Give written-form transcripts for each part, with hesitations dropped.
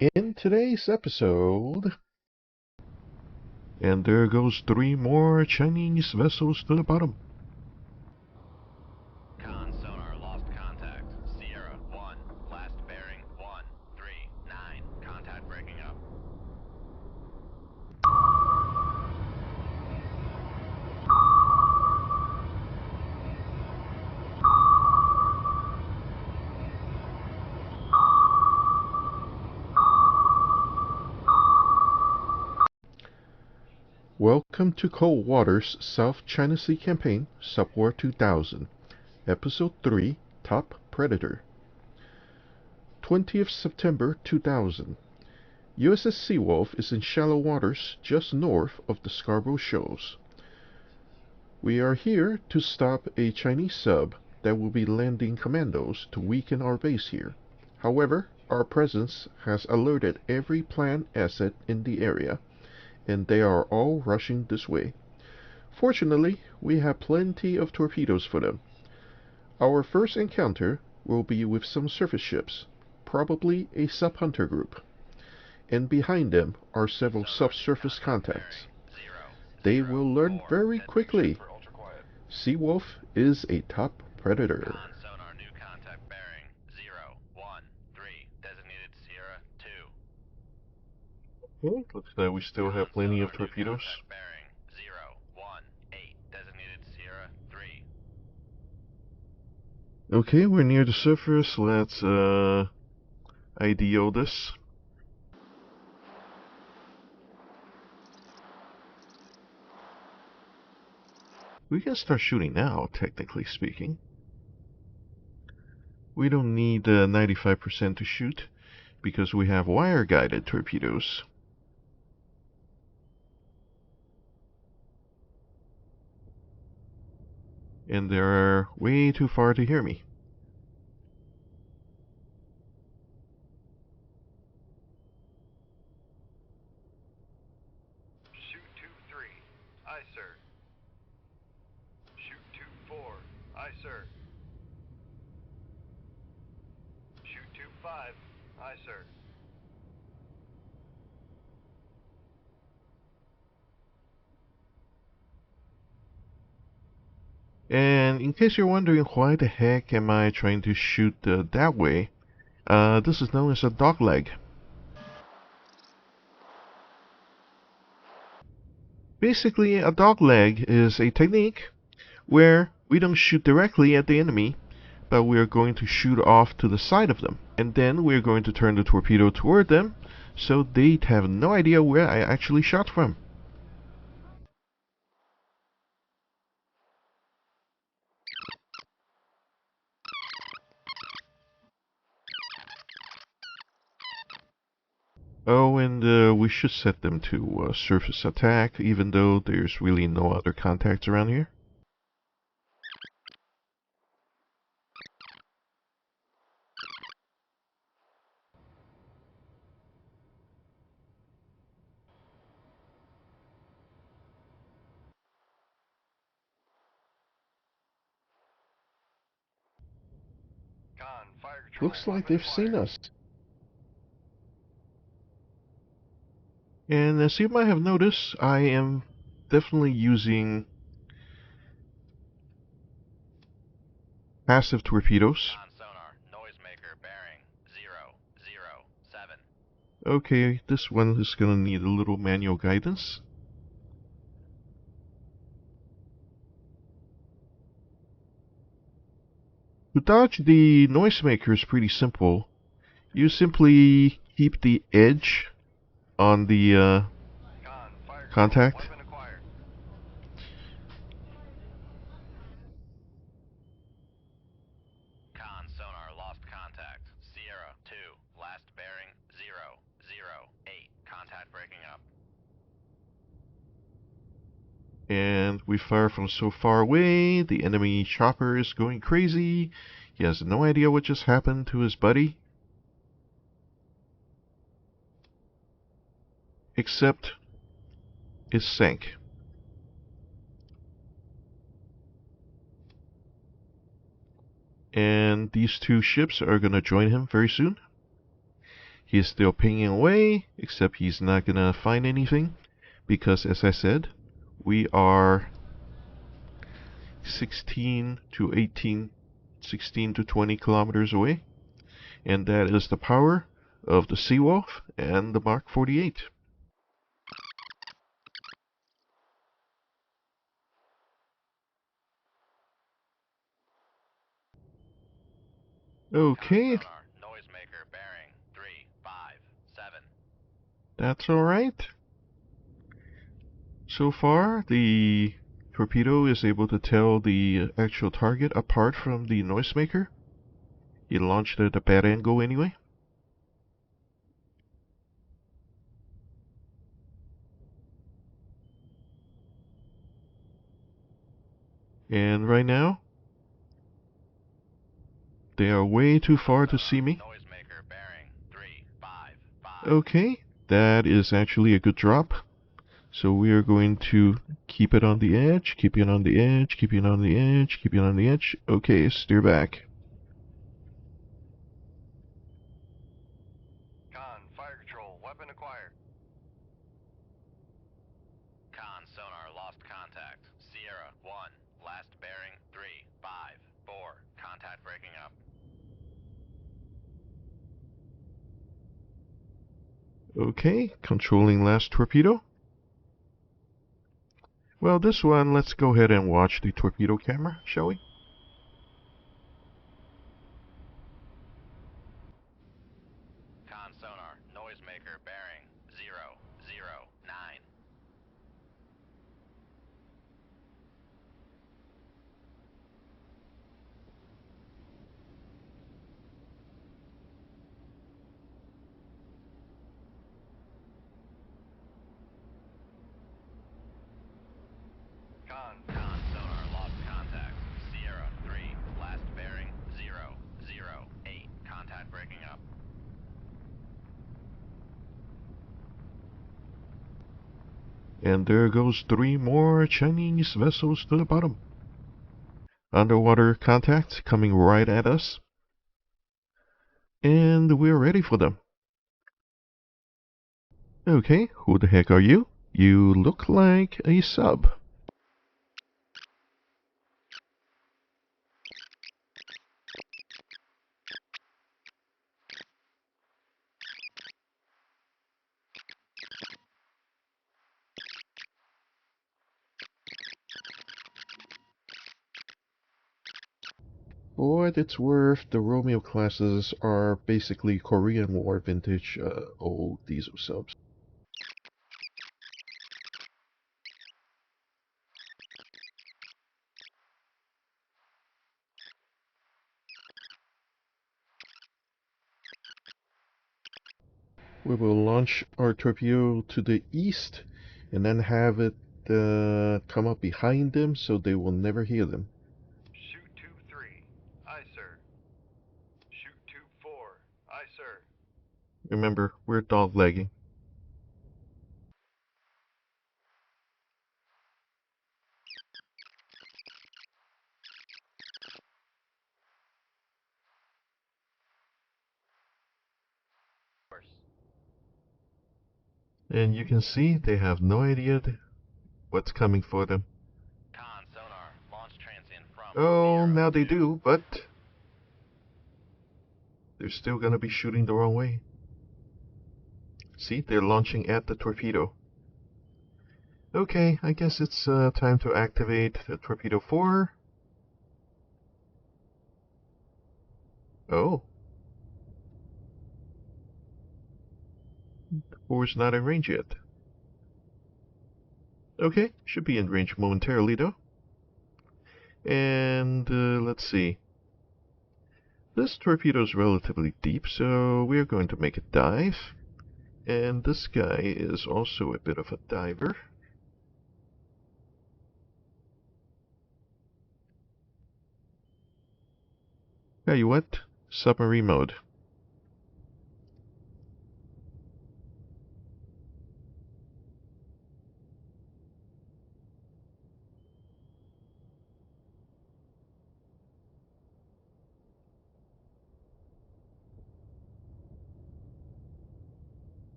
In today's episode... And there goes 3 more Chinese vessels to the bottom. Con sonar lost contact. Sierra 1, last bearing 139. Contact breaking up. Welcome to Cold Water's South China Sea Campaign, Subwar 2000, Episode 3, Top Predator. 20th September 2000. USS Seawolf is in shallow waters just north of the Scarborough Shoals. We are here to stop a Chinese sub that will be landing commandos to weaken our base here. However, our presence has alerted every planned asset in the area, and they are all rushing this way. Fortunately, we have plenty of torpedoes for them. Our first encounter will be with some surface ships, probably a sub-hunter group, and behind them are several subsurface contacts. They will learn very quickly. Seawolf is a top predator. Sonar new contact bearing 013, designated Sierra 2. Okay, looks like we still have plenty of torpedoes. Bearing 018, designated Sierra 3. Okay, we're near the surface. Let's IDO this. We can start shooting now, technically speaking. We don't need 95% to shoot, because we have wire-guided torpedoes. And they're way too far to hear me. Shoot 2-3. Aye, sir. Shoot 2-4. Aye, sir. Shoot 2-5. Aye, sir. And in case you're wondering why the heck am I trying to shoot that way, this is known as a dogleg. Basically, a dogleg is a technique where we don't shoot directly at the enemy, but we are going to shoot off to the side of them, and then we are going to turn the torpedo toward them, so they have no idea where I actually shot from. Oh, and we should set them to surface attack, even though there's really no other contacts around here. Looks like they've seen us. And as you might have noticed, I am definitely using passive torpedoes. Sonar noisemaker bearing 007. Okay, this one is gonna need a little manual guidance. To dodge the noisemaker is pretty simple. You simply keep the edge on the contact. Con sonar lost contact. Sierra 2, last bearing 008. Contact breaking up. And we fire from so far away, the enemy chopper is going crazy. He has no idea what just happened to his buddy. Except it sank. And these two ships are going to join him very soon. He's still pinging away, except he's not gonna find anything, because as I said, we are 16 to 18, 16 to 20 kilometers away, and that is the power of the Seawolf and the Mark 48. Okay. Sonar, noisemaker bearing 357. That's alright. So far, the torpedo is able to tell the actual target apart from the noisemaker. He launched at a bad angle anyway. And right now, they are way too far to see me. Noisemaker bearing 355. Okay, that is actually a good drop. So we are going to keep it on the edge, keep it on the edge, keep it on the edge, keep it on the edge. Okay, steer back. Con, fire control, weapon acquired. Con, sonar, lost contact. Sierra 1, last bearing 354. Contact breaking up. Okay, controlling last torpedo. Well, this one, let's go ahead and watch the torpedo camera, shall we? Con, sonar, noisemaker bearing 009. Con, sonar, lost contact. Sierra 3, last bearing 008. Contact breaking up. And there goes 3 more Chinese vessels to the bottom. Underwater contact coming right at us. And we're ready for them. Okay, who the heck are you? You look like a sub. For what it's worth, the Romeo classes are basically Korean War vintage old diesel subs. We will launch our torpedo to the east and then have it come up behind them so they will never hear them. Shoot 2-3. Aye, sir. Shoot 2-4. Aye, sir. Remember, we're dog-legging. And you can see they have no idea what's coming for them. Con, sonar, launch transient from Oh, Sierra now they 2. do, but they're still gonna be shooting the wrong way. See, they're launching at the torpedo. Okay, I guess it's time to activate the torpedo 4. Oh. 4's not in range yet. Okay, should be in range momentarily though. And let's see. This torpedo is relatively deep, so we're going to make a dive. And this guy is also a bit of a diver. Tell you what, submarine mode.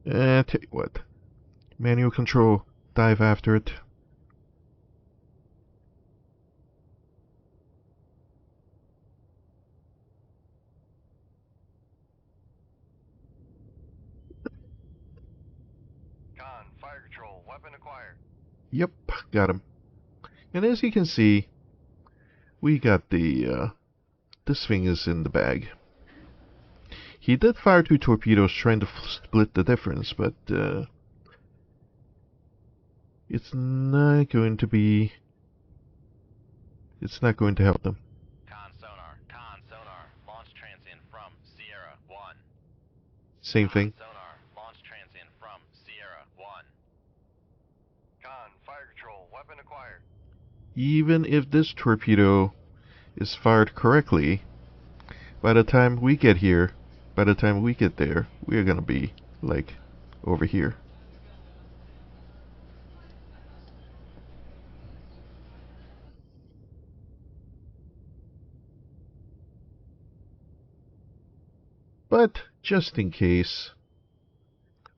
Tell you what. Manual control. Dive after it. Con, fire control, weapon acquired. Yep, got him. And as you can see, we got this thing is in the bag. He did fire 2 torpedoes trying to split the difference, but it's not going to be... It's not going to help them. Con sonar, launch transient from Sierra 1. Same thing. Sonar, launch transient from Sierra 1. Con, fire control, weapon acquired. Even if this torpedo is fired correctly, by the time we get here, by the time we get there, we're gonna be, like, over here. But, just in case,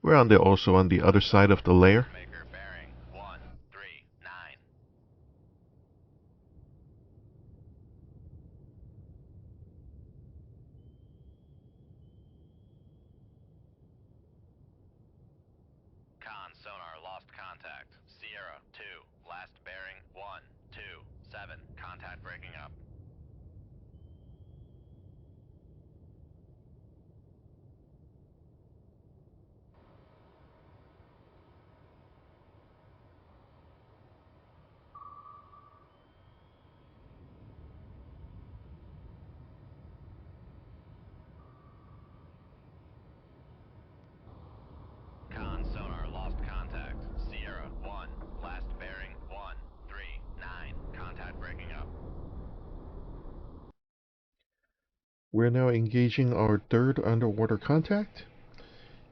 we're also on the other side of the layer. Maker bearing 139. Con sonar lost contact. Sierra 2, last bearing 127. Contact breaking up. Con sonar lost contact. Sierra 1, last bearing 139. Contact breaking up. We're now engaging our third underwater contact.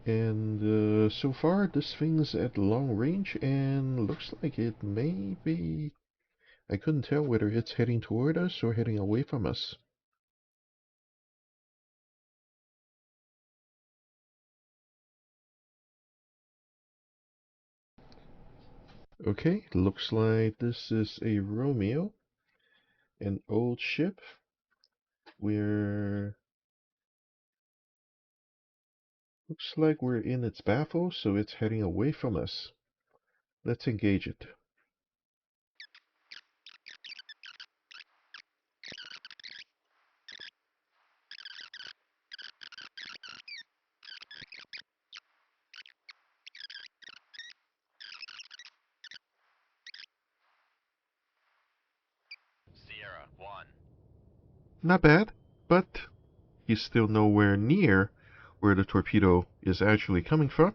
And so far, this thing's at long range and looks like it may be... I couldn't tell whether it's heading toward us or heading away from us. Okay, looks like this is a Romeo, an old ship. Looks like we're in its baffle, so it's heading away from us. Let's engage it. Sierra 1. Not bad, but he's still nowhere near where the torpedo is actually coming from.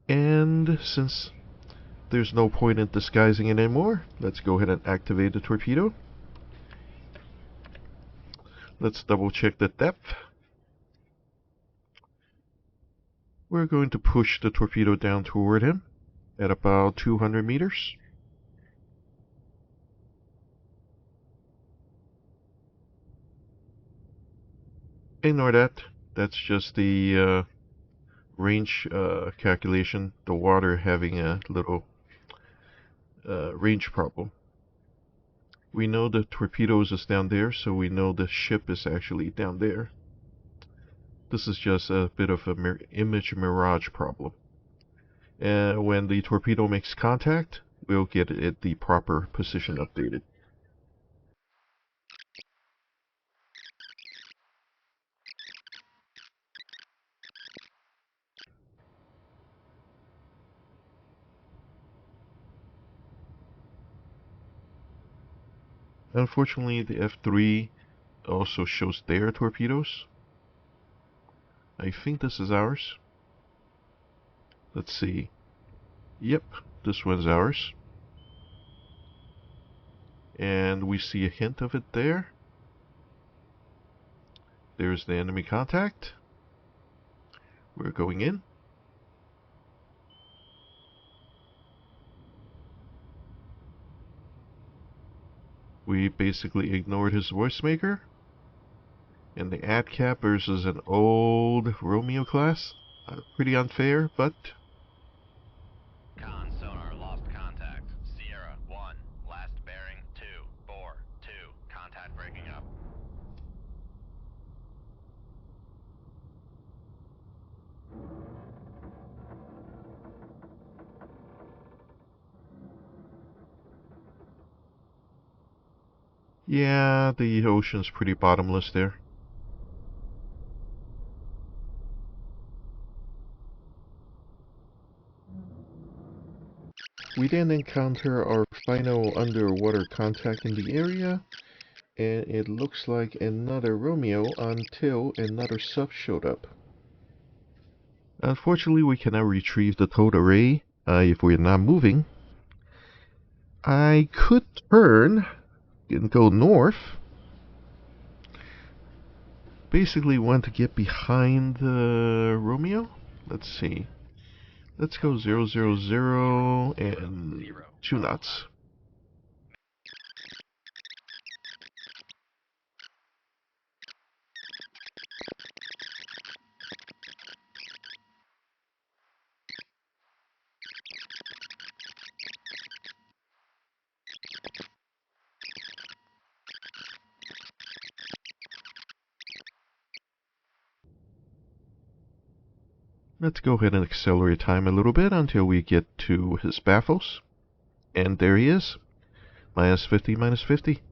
And since there's no point in disguising it anymore, let's go ahead and activate the torpedo. Let's double check the depth. We're going to push the torpedo down toward him at about 200 meters. Ignore that. That's just the range calculation. The water having a little range problem. We know the torpedoes is down there, so we know the ship is actually down there. This is just a bit of a image mirage problem. And when the torpedo makes contact, we'll get it the proper position updated. Unfortunately, the F3 also shows their torpedoes. I think this is ours. Let's see. Yep, this one's ours. And we see a hint of it there. There's the enemy contact. We're going in. We basically ignored his voice maker. And the ad cap versus an old Romeo class. Pretty unfair, but Con sonar lost contact. Sierra 1, last bearing 242. Contact breaking up. yeah, the ocean's pretty bottomless there. We then encounter our final underwater contact in the area, and it looks like another Romeo until another sub showed up. Unfortunately, we cannot retrieve the towed array if we're not moving. I could turn and go north. Basically want to get behind the Romeo. Let's see. Let's go 000 and 2 knots. Let's go ahead and accelerate time a little bit until we get to his baffles. And there he is. Minus 50, minus 50.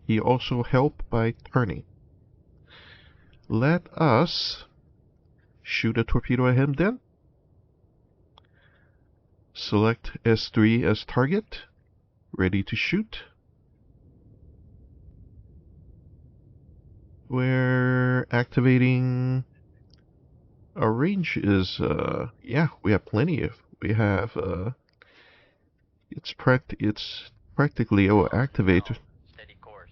He also helped by turning. Let us shoot a torpedo at him then. Select S3 as target. Ready to shoot. We're activating... Our range is, yeah, we have plenty of... We have, it's practically activated. Steady course.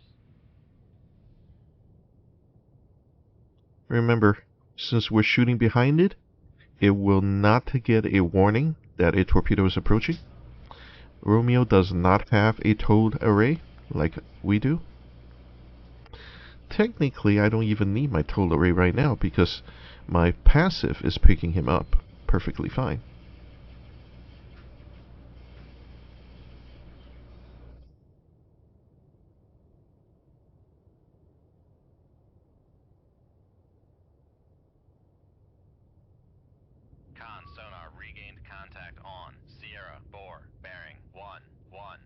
Remember, since we're shooting behind it, it will not get a warning that a torpedo is approaching. Romeo does not have a towed array like we do. Technically, I don't even need my towed array right now because my passive is picking him up perfectly fine. Con sonar regained contact on Sierra 4, bearing 111.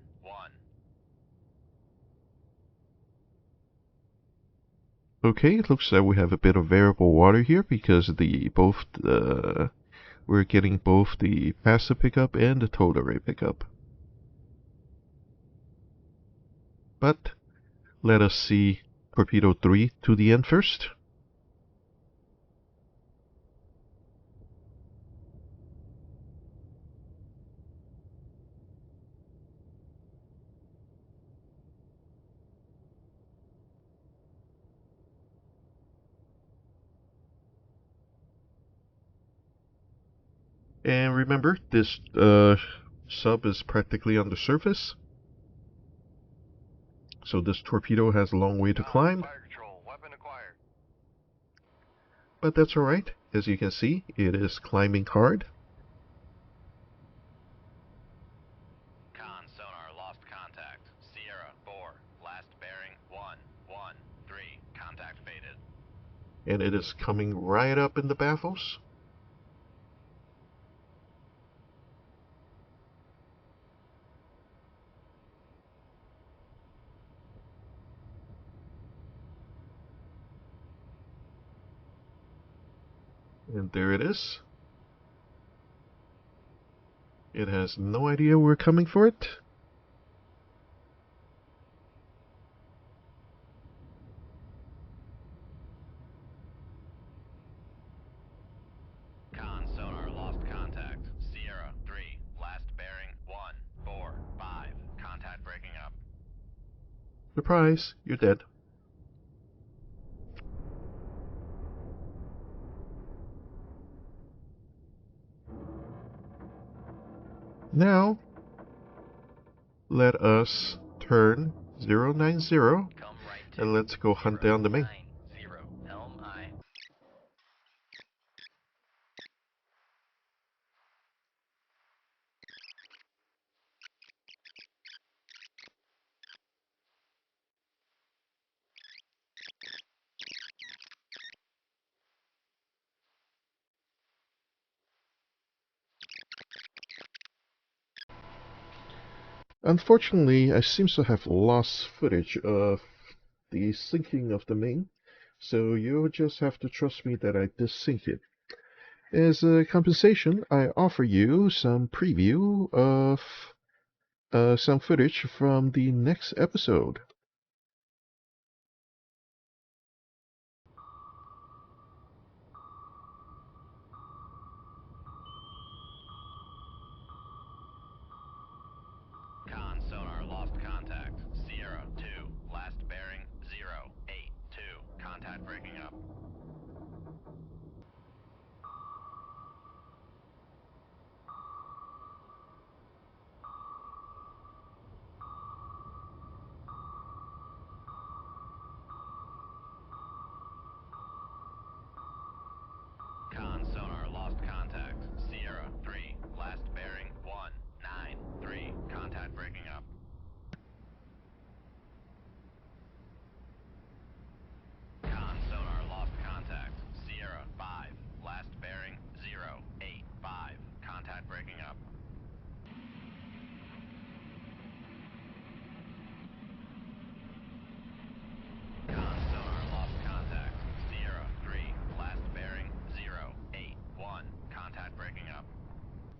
Okay, it looks like we have a bit of variable water here because we're getting both the passive pickup and the towed array pickup. But let us see torpedo 3 to the end first. And remember, this sub is practically on the surface. So this torpedo has a long way to climb. Fire control, weapon acquired. But that's alright. As you can see, it is climbing hard. Con sonar lost contact. Sierra 4, last bearing 113. Contact faded. And it is coming right up in the baffles. And there it is. It has no idea we're coming for it. Con sonar lost contact. Sierra 3, last bearing 145. Contact breaking up. Surprise, you're dead. Now, let us turn 090 Come right to and let's go hunt down the main. 090. Helm I. Unfortunately, I seem to have lost footage of the sinking of the main, so you'll just have to trust me that I did sink it. As a compensation, I offer you some preview of some footage from the next episode. Con sonar lost contact. Sierra 2, last bearing 082. Contact breaking up. Con sonar